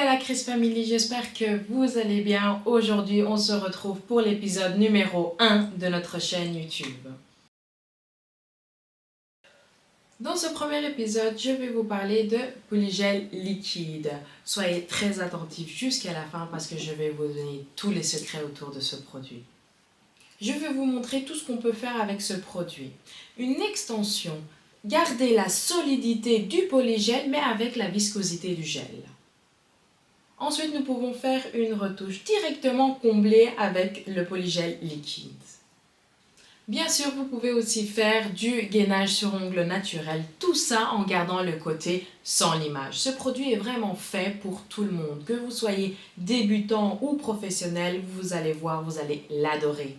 la Chris Family, j'espère que vous allez bien. Aujourd'hui, on se retrouve pour l'épisode numéro 1 de notre chaîne YouTube. Dans ce premier épisode, je vais vous parler de polygel liquide. Soyez très attentifs jusqu'à la fin parce que je vais vous donner tous les secrets autour de ce produit. Je vais vous montrer tout ce qu'on peut faire avec ce produit. Une extension, garder la solidité du polygel mais avec la viscosité du gel. Ensuite, nous pouvons faire une retouche directement comblée avec le polygel liquide. Bien sûr, vous pouvez aussi faire du gainage sur ongles naturel, tout ça en gardant le côté sans limage. Ce produit est vraiment fait pour tout le monde. Que vous soyez débutant ou professionnel, vous allez voir, vous allez l'adorer.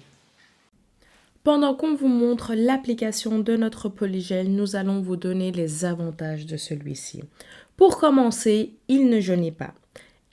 Pendant qu'on vous montre l'application de notre polygel, nous allons vous donner les avantages de celui-ci. Pour commencer, il ne jaunit pas.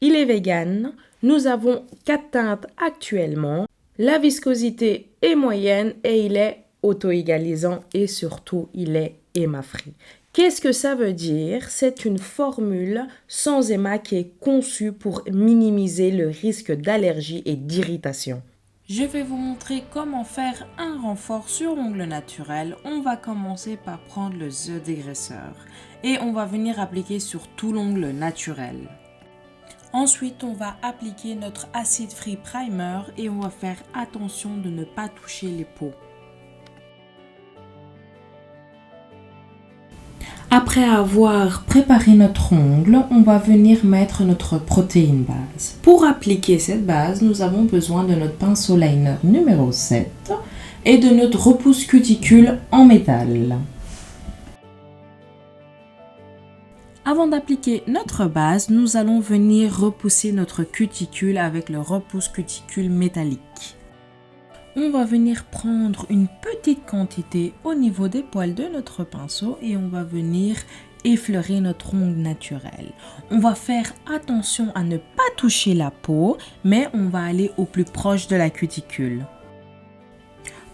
Il est vegan, nous avons 4 teintes actuellement, la viscosité est moyenne et il est auto-égalisant et surtout il est éma-free. Qu'est-ce que ça veut dire? C'est une formule sans éma qui est conçue pour minimiser le risque d'allergie et d'irritation. Je vais vous montrer comment faire un renfort sur l'ongle naturel. On va commencer par prendre le The Dégraisseur et on va venir appliquer sur tout l'ongle naturel. Ensuite, on va appliquer notre Acid Free Primer et on va faire attention de ne pas toucher les peaux. Après avoir préparé notre ongle, on va venir mettre notre protéine base. Pour appliquer cette base, nous avons besoin de notre pinceau liner numéro 7 et de notre repousse cuticule en métal. Avant d'appliquer notre base, nous allons venir repousser notre cuticule avec le repousse cuticule métallique. On va venir prendre une petite quantité au niveau des poils de notre pinceau et on va venir effleurer notre ongle naturel. On va faire attention à ne pas toucher la peau, mais on va aller au plus proche de la cuticule.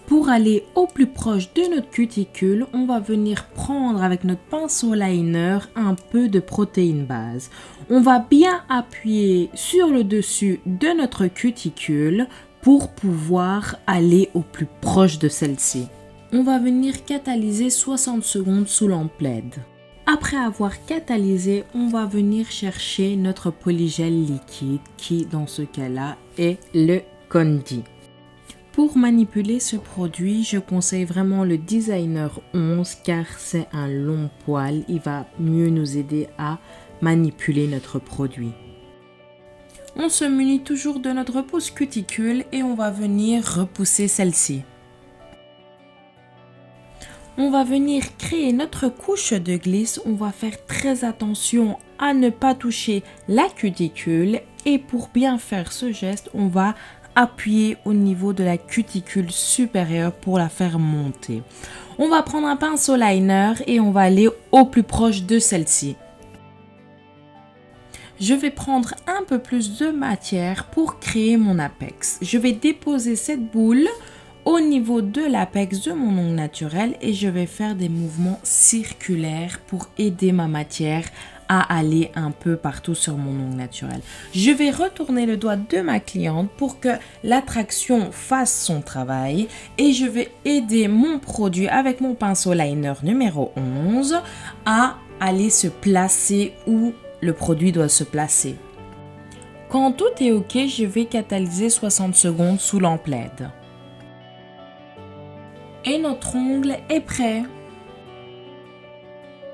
Pour aller au plus proche de notre cuticule, on va venir prendre avec notre pinceau liner un peu de protéine base. On va bien appuyer sur le dessus de notre cuticule pour pouvoir aller au plus proche de celle-ci. On va venir catalyser 60 secondes sous lampe LED. Après avoir catalysé, on va venir chercher notre polygel liquide qui, dans ce cas-là, est le Condi. Pour manipuler ce produit, je conseille vraiment le Designer 11 car c'est un long poil. Il va mieux nous aider à manipuler notre produit. On se munit toujours de notre repousse cuticule et on va venir repousser celle-ci. On va venir créer notre couche de glisse. On va faire très attention à ne pas toucher la cuticule et pour bien faire ce geste, on va appuyer au niveau de la cuticule supérieure pour la faire monter. On va prendre un pinceau liner et on va aller au plus proche de celle-ci. Je vais prendre un peu plus de matière pour créer mon apex. Je vais déposer cette boule au niveau de l'apex de mon ongle naturel et je vais faire des mouvements circulaires pour aider ma matière à aller un peu partout sur mon ongle naturel. Je vais retourner le doigt de ma cliente pour que l'attraction fasse son travail et je vais aider mon produit avec mon pinceau liner numéro 11 à aller se placer où le produit doit se placer. Quand tout est ok, je vais catalyser 60 secondes sous lampe LED. Et notre ongle est prêt.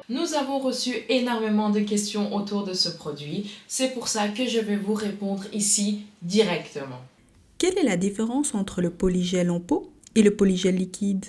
Nous avons reçu énormément de questions autour de ce produit. C'est pour ça que je vais vous répondre ici directement. Quelle est la différence entre le polygel en pot et le polygel liquide?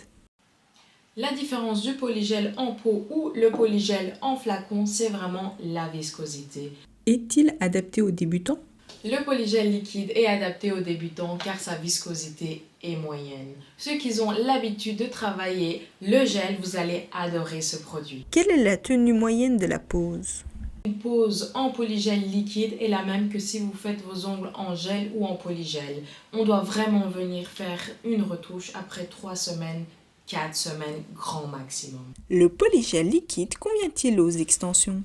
La différence du polygel en pot ou le polygel en flacon, c'est vraiment la viscosité. Est-il adapté aux débutants? Le polygel liquide est adapté aux débutants car sa viscosité est moyenne. Ceux qui ont l'habitude de travailler le gel, vous allez adorer ce produit. Quelle est la tenue moyenne de la pose? Une pose en polygel liquide est la même que si vous faites vos ongles en gel ou en polygel. On doit vraiment venir faire une retouche après 3 semaines, 4 semaines, grand maximum. Le polygel liquide convient-il aux extensions?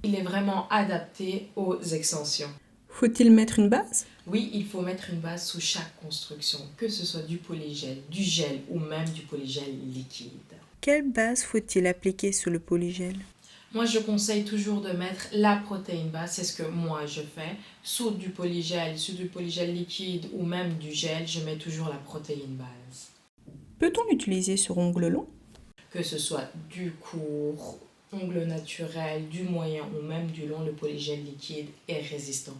Il est vraiment adapté aux extensions. Faut-il mettre une base? Oui, il faut mettre une base sous chaque construction, que ce soit du polygel, du gel ou même du polygel liquide. Quelle base faut-il appliquer sur le polygel? Moi, je conseille toujours de mettre la protéine base, c'est ce que moi je fais. Sous du polygel liquide ou même du gel, je mets toujours la protéine base. Peut-on l'utiliser sur ongles longs? Que ce soit du court, ongle naturel, du moyen ou même du long, le polygel liquide est résistant.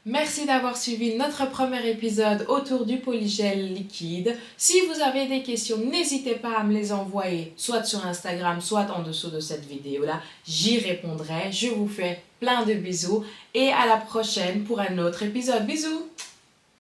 Merci d'avoir suivi notre premier épisode autour du polygel liquide. Si vous avez des questions, n'hésitez pas à me les envoyer, soit sur Instagram, soit en dessous de cette vidéo-là. J'y répondrai. Je vous fais plein de bisous et à la prochaine pour un autre épisode. Bisous!